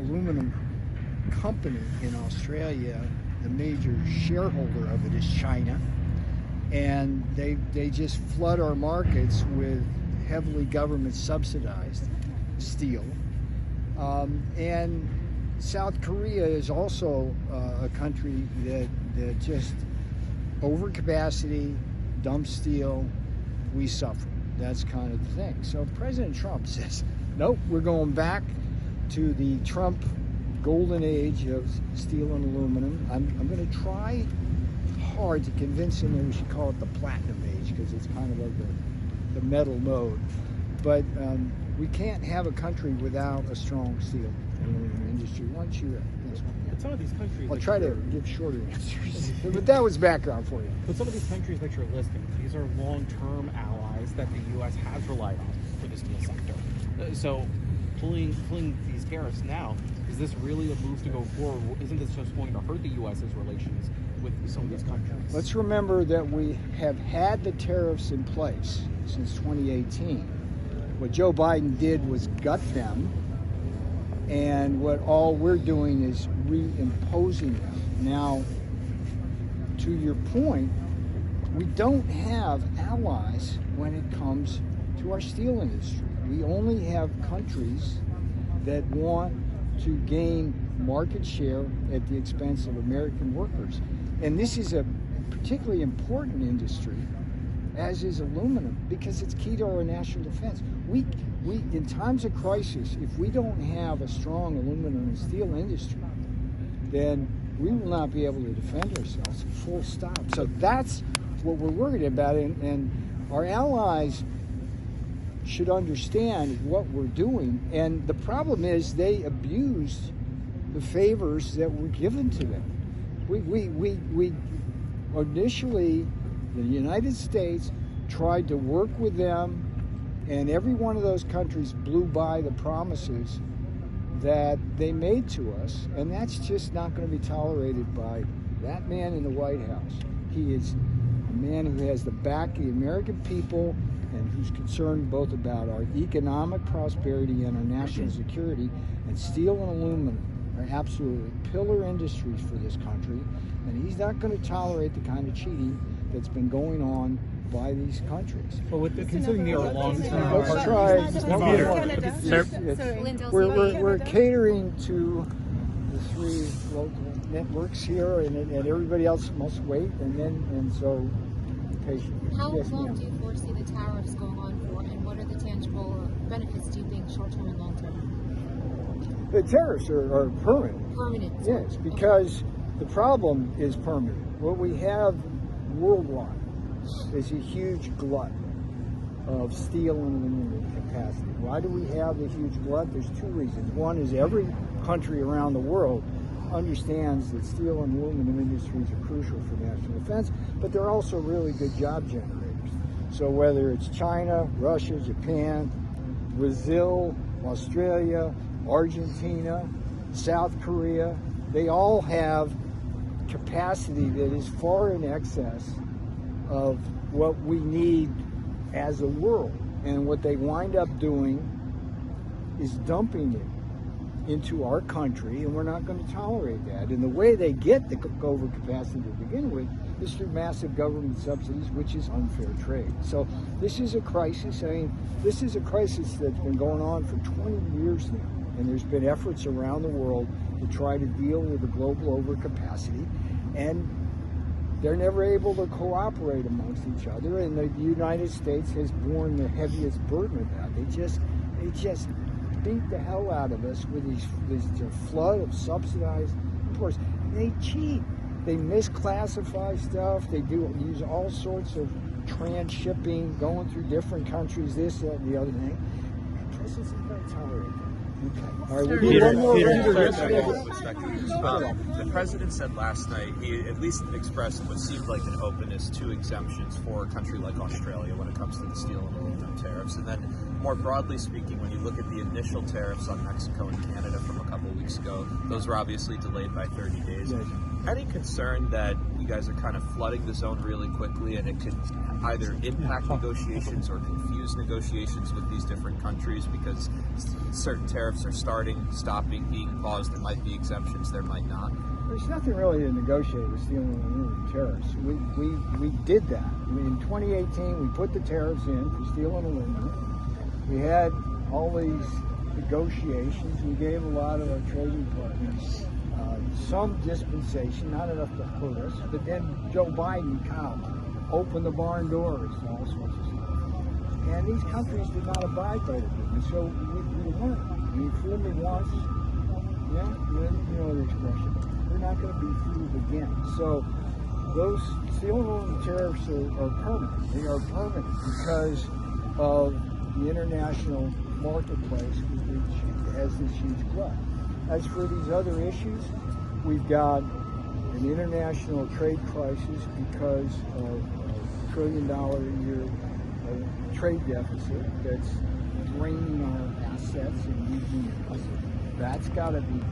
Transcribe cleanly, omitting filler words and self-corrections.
aluminum company in Australia, the major shareholder of it is China, and they just flood our markets with heavily government subsidized steel. And South Korea is also a country that just overcapacity, dump steel, we suffer. That's kind of the thing. So President Trump says, nope, we're going back to the Trump golden age of steel and aluminum. I'm going to try hard to convince him that we should call it the platinum age, because it's kind of like the metal mode. But we can't have a country without a strong steel and aluminum industry. Why don't you some of these countries, I'll try to give shorter answers. But that was background for you. But some of these countries that you're listing, these are long-term allies that the U.S. has relied on for the steel sector. So pulling these tariffs now, is this really a move to go forward? Isn't this just going to hurt the U.S.'s relations with some of these countries? Let's remember that we have had the tariffs in place since 2018. What Joe Biden did was gut them, and what all we're doing is reimposing them. Now, to your point, we don't have allies when it comes to our steel industry. We only have countries that want to gain market share at the expense of American workers. And this is a particularly important industry, as is aluminum, because it's key to our national defense. We in times of crisis, if we don't have a strong aluminum and steel industry, then we will not be able to defend ourselves, full stop. So that's what we're worried about, and our allies should understand what we're doing. And the problem is they abused the favors that were given to them. We initially, the United States tried to work with them, and every one of those countries blew by the promises that they made to us, and that's just not going to be tolerated by that man in the White House. He is a man who has the back of the American people and who's concerned both about our economic prosperity and our national security, and steel and aluminum are absolutely pillar industries for this country, and he's not going to tolerate the kind of cheating that's been going on by these countries. But with the, considering they are long-term, let's try. We're catering to the three local networks here, and everybody else must wait, and so patient. How long do you foresee the tariffs going on for, and what are the tangible benefits do you think, short-term and long-term? The tariffs are permanent. Permanent. Yes, because the problem is permanent. What we have worldwide is a huge glut of steel and aluminum capacity. Why do we have a huge glut? There's two reasons. One is every country around the world understands that steel and aluminum industries are crucial for national defense, but they're also really good job generators. So whether it's China, Russia, Japan, Brazil, Australia, Argentina, South Korea, they all have capacity that is far in excess of what we need as a world. And what they wind up doing is dumping it into our country, and we're not going to tolerate that. And the way they get the overcapacity to begin with is through massive government subsidies, which is unfair trade. So this is a crisis. I mean, this is a crisis that's been going on for 20 years now, and there's been efforts around the world to try to deal with the global overcapacity, and they're never able to cooperate amongst each other, and the United States has borne the heaviest burden of that. They just beat the hell out of us with this flood of subsidized imports. They cheat. They misclassify stuff. They use all sorts of transshipping, going through different countries, this, that, and the other thing. And President's not going to tolerate that. Okay. All right, we'll do one more. The president said last night he at least expressed what seemed like an openness to exemptions for a country like Australia when it comes to the steel and aluminum tariffs. And then more broadly speaking, when you look at the initial tariffs on Mexico and Canada from a couple of weeks ago, those were obviously delayed by 30 days. Yes. Any concern that you guys are kind of flooding the zone really quickly, and it could either impact negotiations or confuse negotiations with these different countries because certain tariffs are starting, stopping, being paused. There might be exemptions, there might not. There's nothing really to negotiate with steel and aluminum tariffs. We did that. In 2018, we put the tariffs in for steel and aluminum. We had all these negotiations. We gave a lot of our trading partners some dispensation, not enough to hurt us. But then Joe Biden kind of opened the barn doors to all sorts of stuff. And these countries did not abide by the agreement. So we weren't. I mean, fool me once, yeah, you know the expression. We're not going to be fooled again. So those steel and aluminum tariffs are permanent. They are permanent because of the international marketplace, which has this huge glut. As for these other issues, we've got an international trade crisis because of a $1 trillion a year trade deficit that's draining our assets and using us. That's got to be